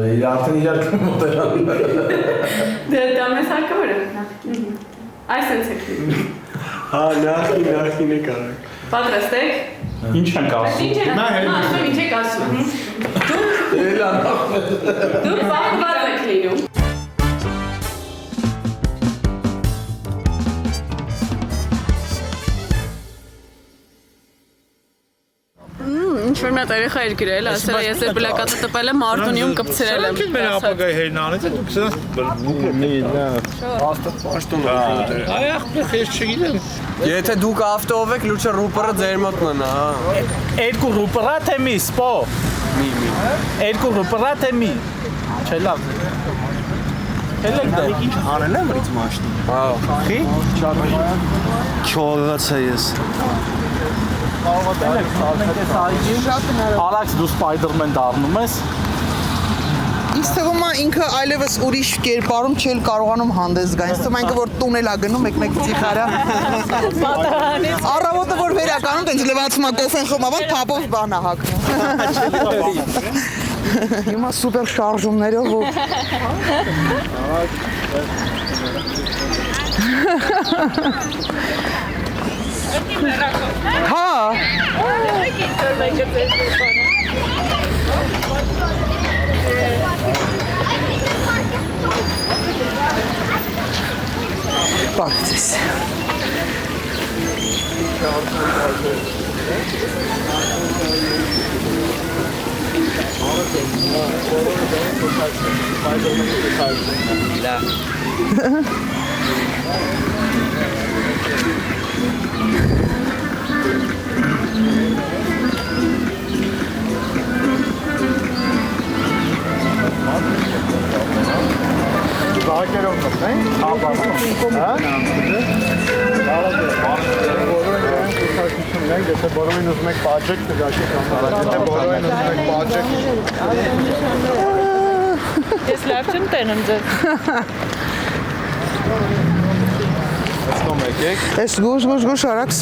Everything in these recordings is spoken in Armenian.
Արդեն իրար կմոտենան։ Դա մեզ հարկավոր է։ Այս են ցեքին։ Հա, նախին է կարակ։ Պատրաստ եք։ Ինչ ենք ասում։ Ինչ եք ասում։ Դուք բախված եք լինում։ Ինչ-որ մի հատ երեխա էր գրել, ասել է ես բլակատը տպել եմ Արտունիում կպցրել եմ։ Մենք ապագայի հերնանից է դուք սրանց Այ ախպեր ես չգիտեմ։ Եթե դուք ավտոով եք, լուչը ռուպերը ձեր մոտ մնա, հա։ Երկու ռուպերա թե մի, սպո։ Մի։ Երկու ռուպերա թե մի։ Չէ լավ։ Հելեք դա։ Ինչ հանել եմ ռիթ մաշնի։ Հա։ Խի։ Չողացա ես։ Ալաքս դու Սպայդերմեն դառնում ես։ Ինձ թվում է ինքը այլևս ուրիշ կերպարում չէլ կարողանում հանդես գա։ Ինձ թվում է ինքը որ տուն էլ ա գնում մեկ-մեկ ծիխարա։ Առավոտը որ վերականում տենց լվացում ա կոֆեն խմավան թափով բան ա հագնում։ Հիմա սուպեր շարժումներով ու Հա։ Բացես։ Բակերով մտնենք, հապանում, հա։ Եթե բոլորին ուզում եք բաջեկ կգաշի կամարակ, եթե բոլորին ուզում եք բաջեկ։ Ես լավ չեմ տենում ձեզ։ Ասնում եք։ Ես գուշ արաքս։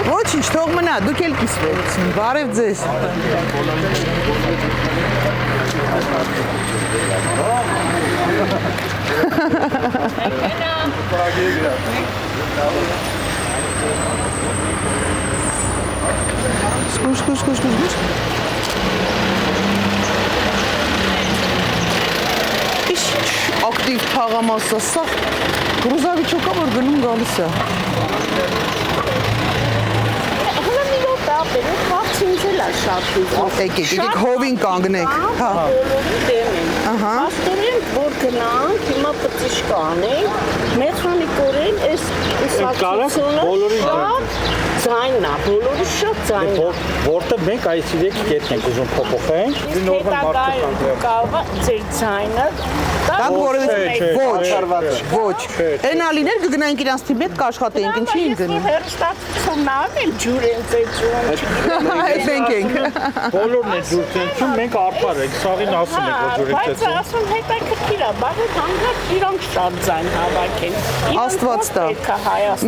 Ոչինչ, թող մնա, դուք էլ կիսվեք։ Բարև ձեզ։ Սկուշ։ Իշ ակտիվ թաղամասը սա գրուզավիչոկա որ գնում գալիս է։ Եկեք հովին կանգնեք։ Հա։ Ահա։ Աստորեն որ գնանք, հիմա պտիշ կանենք, մեխանիկորեն այս ուսակցությունը ձայնն է, բոլորը շատ ձայն է։ Որտեղ մենք այս իրեք կետնենք ուզում փոփոխենք, նորմալ մարդու կարող է ձեր ձայնը Դակ ոչ։ Այն ալիներ կգնայինք իրանց թիմի հետ կաշխատեինք, ինչի են գնում։ Հերստացությունն ավել ջուր են ծեծում։ Այդ մենք ենք։ բոլորն են ջուր ծեծում, մենք արդար ենք, սաղին ասում ենք, որ ջուր ենք Բայց ասում հետաքրքիր է, բայց հանգած իրանք շատ ձայն հավաքեն։ Աստված տա։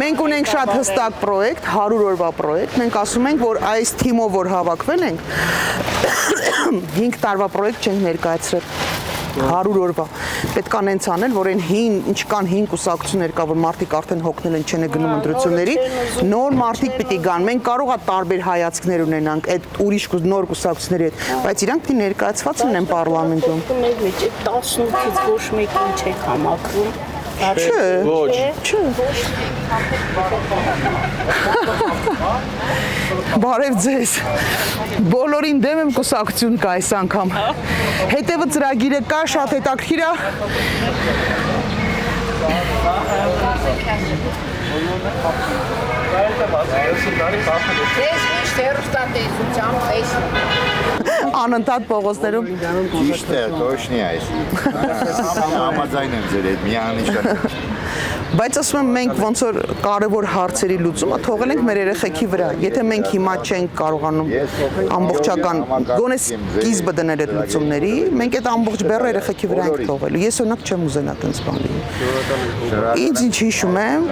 Մենք ունենք շատ հստակ պրոյեկտ, 100 օրվա պրոյեկտ։ Մենք ասում ենք, որ այս թիմով որ հավաքվել ենք 5 տարվա պրոյեկտ չենք ներկայացրել։ 100 օրվա։ Պետք է նենց անել, որ այն ինչ կան 5 կուսակցություններ կա, որ մարդիկ արդեն հոգնել են չեն գնում ընտրությունների, նոր մարդիկ պիտի գան։ Մենք կարող է տարբեր հայացքներ ունենանք այդ ուրիշ նոր կուսակցությունների հետ, բայց իրանք պիտի ներկայացված լինեն պարլամենտում։ Մեր մեջ 18-ից ոչ մեկին չեք համակրում։ Չէ։ Բարև ձեզ։ Բոլորին դեմ եմ կուսակցություն կա այս անգամ։ Հետևը ծրագիրը կա, շատ հետաքրքիր է։ Անընդհատ փողոցներում Ճիշտ է, точно այս։ Համաձայն եմ ձեր հետ, միանիշ։ Բայց ասում եմ մենք ոնց որ կարևոր հարցերի լուծումը թողել ենք մեր երեխեքի վրա։ Եթե մենք հիմա չենք կարողանում ամբողջական գոնե սկիզբը դնել այդ լուծումների, մենք այդ ամբողջ բեռը երեխեքի վրա ենք թողելու։ Ես օրինակ չեմ ուզենա այդպես բան լինի։ Ինձ ինչ հիշում եմ,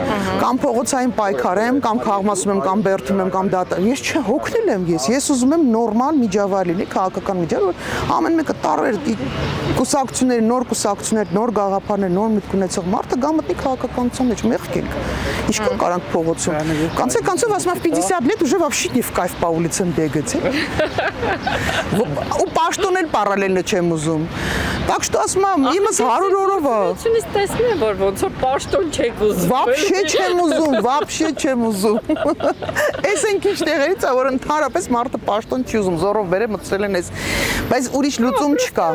կամ փողոցային պայքար եմ, կամ քաղաքացում եմ, կամ բերդում եմ, կամ դատա։ Ես չհոգնել եմ ես։ Ես ուզում եմ նորմալ միջավայր լինի, քաղաքական միջավայր, որ ամեն մեկը տարեր կուսակցությունների, նոր կուսակցություններ, նոր գաղափարներ, նոր միտք ունեցող մարդը գա մտնի քաղաքականության մեջ, մեղք ենք։ Ինչքան կարանք փողոցում։ Конце концов, в 50 лет уже вообще не в кайф по улицам бегать. У паштոնել параллельно չեմ ուզում։ Так что ասում եմ, իմս 100 օրով է։ Ցույց տեսնեմ, որ ոնց որ պաշտոն չեք ուզում։ Вообще չեմ ուզում, вообще չեմ ուզում։ Էս են քիչ տեղերից, որ ընդհանրապես մարդը պաշտոն չի ուզում, զորով բերե մտցել են էս։ Բայց ուրիշ լուծում չկա։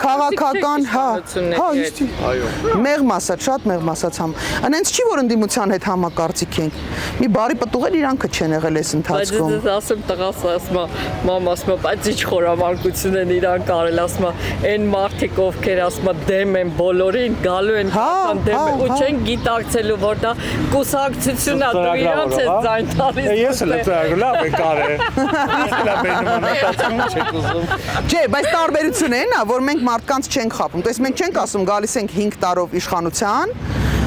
Քաղաքական, հա, իստի։ Մեղմ ասած, շատ մեղմ ասած համ։ Անենց չի որ ընդդիմության հետ համակարծիք ենք։ Մի բարի պտուղել իրանքը չեն եղել էս ընթացքում։ Բայց ասում տղաս ասում, մամ ասում, բայց ինչ խորամանկություն են իրան կարել, ասում, այն մարդիկ ովքեր ասում դեմ են բոլորին, գալու են դեմ ու չեն գիտակցելու, որ դա կուսակցությունն է, դու իրանց ես ձայն տալիս։ Ես էլ եմ լավ է կարե։ Ես էլ եմ բերնում մտածում չեք ուզում։ Չէ, բայց տարբերությունն է նա, որ մենք մարդկանց չենք խափում։ Տեսեք, մենք չենք ասում գալիս ենք 5 տարով իշխանության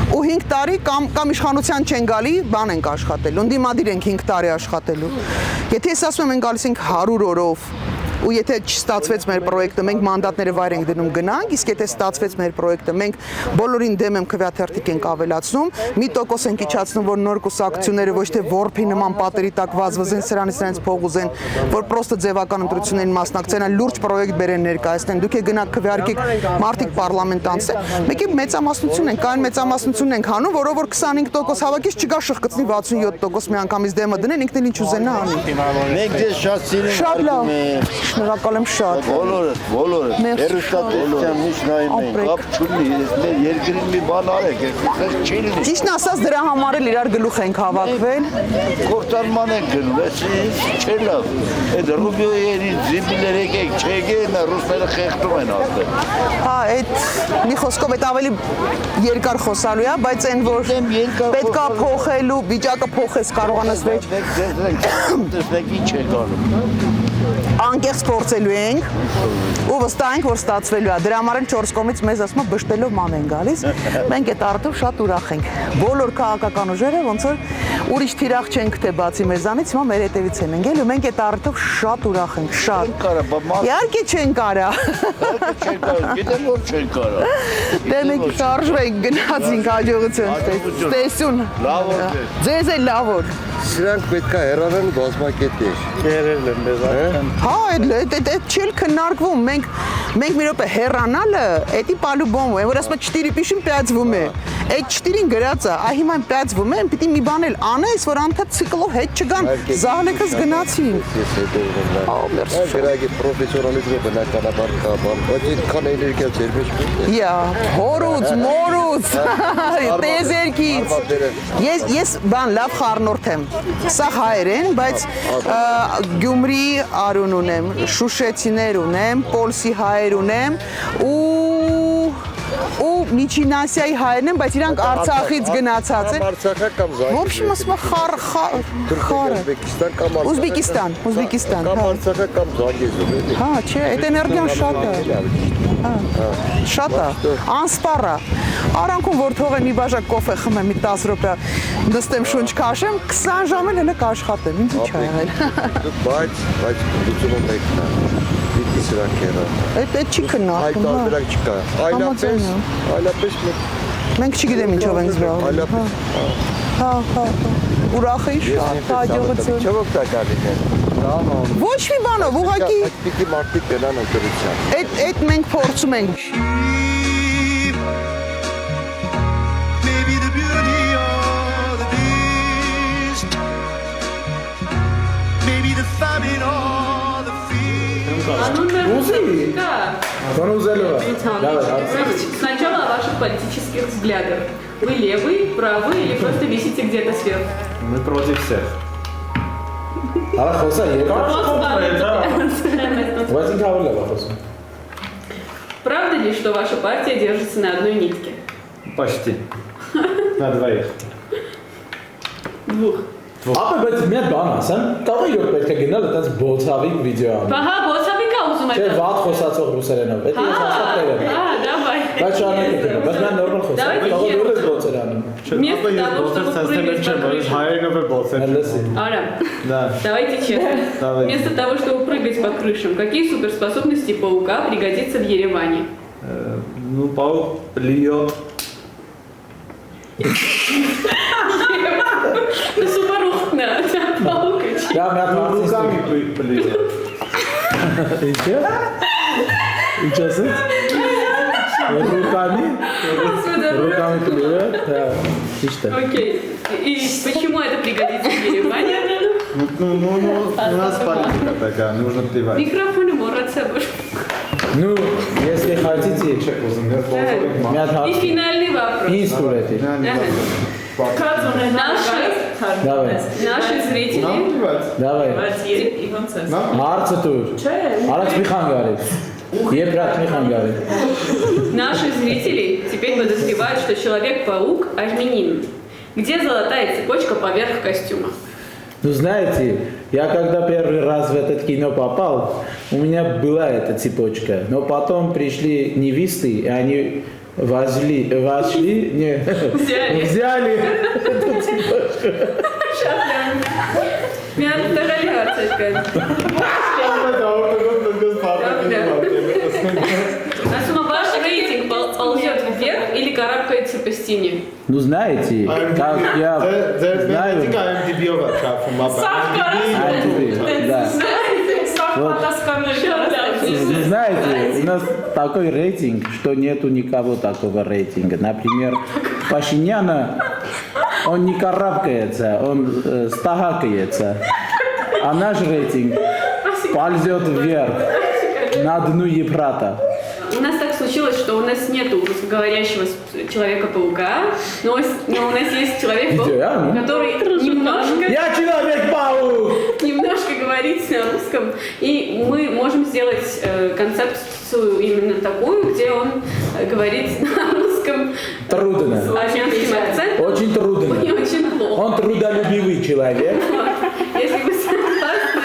ու 5 տարի կամ իշխանության չեն գալի, բան ենք աշխատելու։ Ընդդիմադիր ենք 5 տարի աշխատելու։ Եթե ես ասում եմ մենք գալիս ենք 100 օրով ու եթե չստացվեց մեր պրոյեկտը, մենք մանդատները վայր ենք դնում գնանք, իսկ եթե ստացվեց մեր պրոյեկտը, մենք բոլորին դեմ եմ քվեաթերթիկ ենք ավելացնում, մի տոկոս ենք իջացնում, որ նոր կուսակցությունները ոչ թե որփի նման պատերի տակ վազվզեն, սրանից փող ուզեն, որ պրոստը ձևական ընտրություններին մասնակցեն, այլ լուրջ պրոյեկտ բերեն ներկայացնեն, դուք գնաք քվեարկեք մարդիկ պարլամենտ անցնեն, մենք մեծամասնություն ենք, այն մեծամասնությունն ենք հանում, որով որ 25% հավաքից չգա շղկծնի 67% մի անգամից դեմը դնեն, ինքն էլ ինչ ուզենա անի։ Մենք ձեզ շատ սիրենք։ Շատ լավ։ Շնորհակալ եմ շատ։ Բոլորը։ Երուստատեսության միշտ նայում ենք, կապ չունի, մեր երկրին մի բան արեք, այդպես չի լինի։ Ճիշտն ասած դրա համար էլ իրար գլուխ ենք հավաքվել։ Կորտալման ենք գնում, էս չէ լավ։ Այդ Ռուբիոյի զիբիլեր եկեք, չեկեն, ռուսները խեղդում են ասել։ Հա, այդ մի խոսքով այդ ավելի երկար խոսալու է, բայց այն որ պետքա փոխելու, վիճակը փոխես կարողանաս վեճ։ Տեսեք ինչ է գալու։ Անկեղծ փորձելու ենք ու վստահ ենք որ ստացվելու է։ Դրա համար էլ 4 կողմից մեզ ասում է բշտելով ման են գալիս։ Մենք այդ արդյոք շատ ուրախ ենք։ Բոլոր քաղաքական ուժերը ոնց որ ուրիշ թիրախ չենք թե բացի մեզանից, հիմա մեր հետևից են ընկել ու մենք այդ արդյոք շատ ուրախ ենք, շատ։ Իհարկե չեն կարա։ Չեն կարա, գիտեմ որ չեն կարա։ Դե մենք շարժվենք գնացինք հաջողություն, տեսություն։ Լավ որ։ Ձեզ էլ լավ որ։ Սրանք պետքա հեռանան բազմակետեր։ Կերել եմ մեզ արդեն։ Հա, այդ չել քննարկվում։ Մենք մի րոպե հեռանալը, էդի պալուբոմ է, որ ասում 4 пишем 5 вуме։ Այդ 4-ին գրածը, այ հիմա 5 вуме, պիտի մի բան էլ անես, որ անդադ ցիկլով հետ չգան, զահլեքս գնացին։ Գրագի պրոֆեսիոնալիզմը բնականաբար կա, բայց այդքան էներգիա ձեր մեջ պետք է։ Յա, հորուց, մորուց, տեզերքից։ Ես բան լավ խառնորդ եմ։ Սա հայեր են, բայց Գյումրի արուն ունեմ, շուշեցիներ ունեմ, պոլսի հայեր ունեմ ու Միջին Ասիայի հայերն են, բայց իրանք Արցախից գնացած են։ Արցախա կամ Զանգեզուրի։ В общем, ասում խառը։ Ուզբեկիստան կամ Ուզբեկիստան, կամ հա։ Արցախա կամ Զանգեզուր, էլի։ Հա, չէ, այդ էներգիան շատ է։ Շատ է, անսպառ է։ Արանքում որ թողեմ մի բաժակ կոֆե խմեմ, մի 10 րոպե նստեմ շունչ քաշեմ, 20 ժամ էլ հենց կաշխատեմ, ինձ ինչ ա եղել։ Բայց լուծումը մեկն է։ Պիտի սրանք հեռան։ Այդ չի քննարկում, Այլ տարբերակ չկա։ Այլապես մենք չգիտեմ ինչով ենք զբաղվում։ Հա։ Ուրախ եմ շատ, հաջողություն։ Չով օգտակար լինեն։ Ոչ մի բանով, ուղղակի Այդ պիտի մարդիկ գնան ընտրության։ այդ մենք փորձում ենք։ Maybe the beauty or the beast. Maybe the famine or the feast. Сначала о ваших политических взглядах. Вы левый, правый или просто висите где-то сверху? Мы против всех. Хорошо, Правда ли, что ваша партия держится на одной нитке? Почти. На двоих. Двух. Ապա բայց մի հատ բան ասեմ, կարող է պետք է գնալ այդպես բոցավիկ վիդեո անի։ Ահա, բոցավիկա ուզում Չէ, եք։ վատ խոսացող ռուսերենով, դա ես հաստատել եմ։ Давай. Բայց շարունակեք գնալ, բայց նա նորմալ խոսում, կարող է ուրիշ բոցեր անում։ Вместо того, чтобы прыгать по крышам. Հայերենով է բոցել։ Լսի։ Арам, Да. давайте честно. Давай. Вместо того, чтобы прыгать по крышам, какие суперспособности паука пригодятся в Ереване? Ну, паук льет. Ну, супорухтно, паука. Դա մի հատ մարդից Руками плюет. Ինչը։ Ինչ ասես։ Руками плюет, да, ճիշտ է։ Окей. И почему это пригодится в Ереване? Ну, у нас политика такая, нужно плевать. Микрофон мораться. Ну, если хотите, մի հատ И հարց։ финальный вопрос. Ինչ ստորեթի։ Наши зрители. Давай։ Հարցը դուր։ Արաց մի խանգարի։ Եփրատ մի խանգարի։ Наши зрители теперь подозревают, что Человек-паук армянин. Где золотая цепочка поверх костюма? Ну, знаете, я когда первый раз в этот кино попал, у меня была эта цепочка, но потом пришли невесты, и они взяли эту цепочку. Меня догадаться, А ваш рейтинг ползет вверх или карабкается по стене? Ну, знаете, как я знаю... Да. Вот, знаете, у нас такой рейтинг, что нету никого такого рейтинга. Например, Пашиняна, он не карабкается, он стахакается. А наш рейтинг ползет вверх, на дну Ефрата. У нас так случилось, что у нас нету русскоговорящего Человека-паука, но у нас есть Человек-паук, который немножко... Я Человек-паук! Немножко говорить на русском, и мы можем сделать концепцию именно такую, где он говорит на русском Трудно. с армянским акцентом. Очень трудно. И очень плохо. Он трудолюбивый человек. Если вы согласны,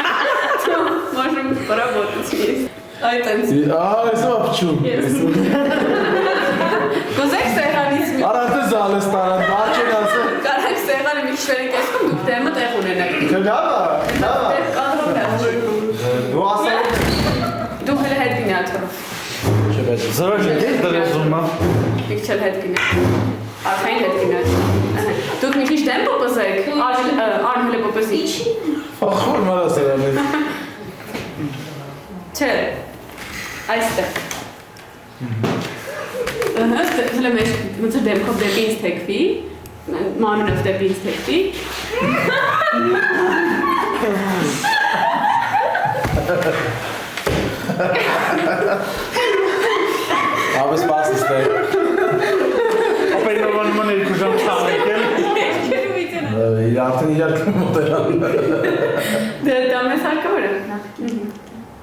то можем поработать вместе. Ай, танцы. Այս ապչում։ Կուզեք սեղանից մի... Արանքը զալը ստարան, բարջեն ասը։ Կարակ սեղանը մի քիչ վերիկեսքում դուք դեմը տեղ ունենաք։ Լավա։ Դու ասել Դուք հələ հետ գինի աթորով։ Զրոջը դե դրեզումա։ Մի քիչ էլ հետ գինի։ Արխային հետ գինի աթորով։ Դուք մի քիչ դեմ պոպոզեք, արմ հələ պոպոզի։ Ախոր մարասերան է։ Չէ, այստեղ։ Հələ մեջ մծր դեմքով դեպի ինձ թեքվի, մանունով դեպի ինձ թեքվի։ Աբս պասս տեղ։ Ապերնովանում են երկու ժամ չանեք էլ։ Իրար կմոտերան։ Դա մեզ հարկավոր է։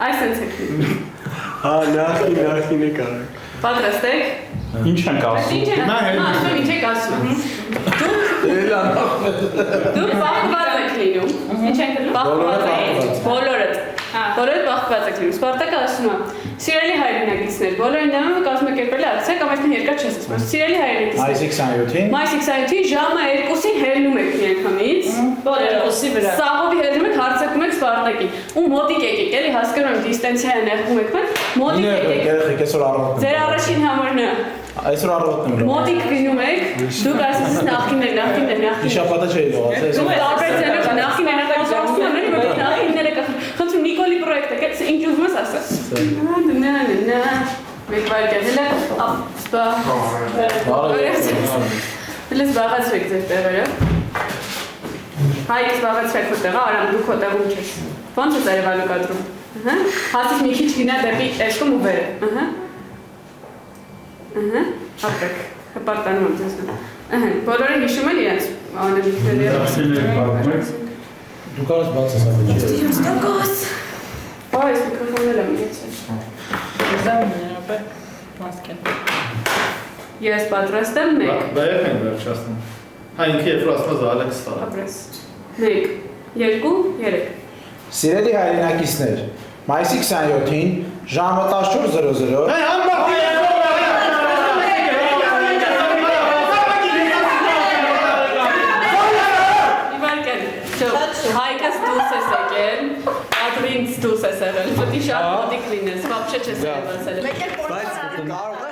Այս են թեքվի։ Հա, նախին է կարակ։ Պատրաստ եք։ Ինչ ենք ասում։ Ինչ եք ասում։ Դուք բախված եք լինում։ Ինչ եք բախված եք։ Բոլորդ բախված եք լինում։ Սպարտակը ասում է. Սիրելի հայրենակիցներ, բոլորին նամը կազմակերպել է ակցիա կամ այսքան երկար չես ասում։ Սիրելի հայրենակիցներ։ Մայիսի 27-ին ժամը 2-ին հելնում եք միանգամից։ Բոլորի վրա։ Սաղովի հելնում եք, հարցակում եք Սպարտակին։ Ու մոտիկ եկեք, էլի հասկանում եմ դիստանցիա ներվում եք, մոտիկ եկեք։ Ձեր առաջին համարն է։ Այսօր առողջն եմ։ Մոտիկ գնում եք, դուք ասես նախիններ։ Իշապատա չէի լողացել։ Դուք տարբերցել եք նախինները խնդրում Նիկոլի պրոյեկտը, ինչ ուզում ես ասես։ Նա, մեկ վարկյա, հելը, սպա, հելը զբաղացվեք ձեր տեղերը։ Հայք զբաղացվեք որ տեղը, արամ դուք հոտեղում չես։ Ոնց է ծարևալու կադրում։ Հասից մի քիչ գինա դեպի էշկում ու վերը։ Ապրեք, հպարտանում եմ ձեզ նա։ Բոլորը հիշում են իրենց անելիքները։ Դու կարաս բաց ես ապեչ։ Ստակոս։ Այս միկրոֆոնները եմ իրեցել։ Զամին ապե մասկեն։ Ես պատրաստ եմ 1 Դա երբ են վերջացնում։ Հա ինքը երբ որ ասում է Ալեքս ստա։ ապրես 1 2 3 Սիրելի հայրենակիցներ, մայիսի 27-ին ժամը 14:00 Հայկս դուրս ես եկել, Ադրինց դուրս ես եղել, պետք է շատ մոտիկ լինես, вообще չես եղել ասել։ Մեկ էլ կարող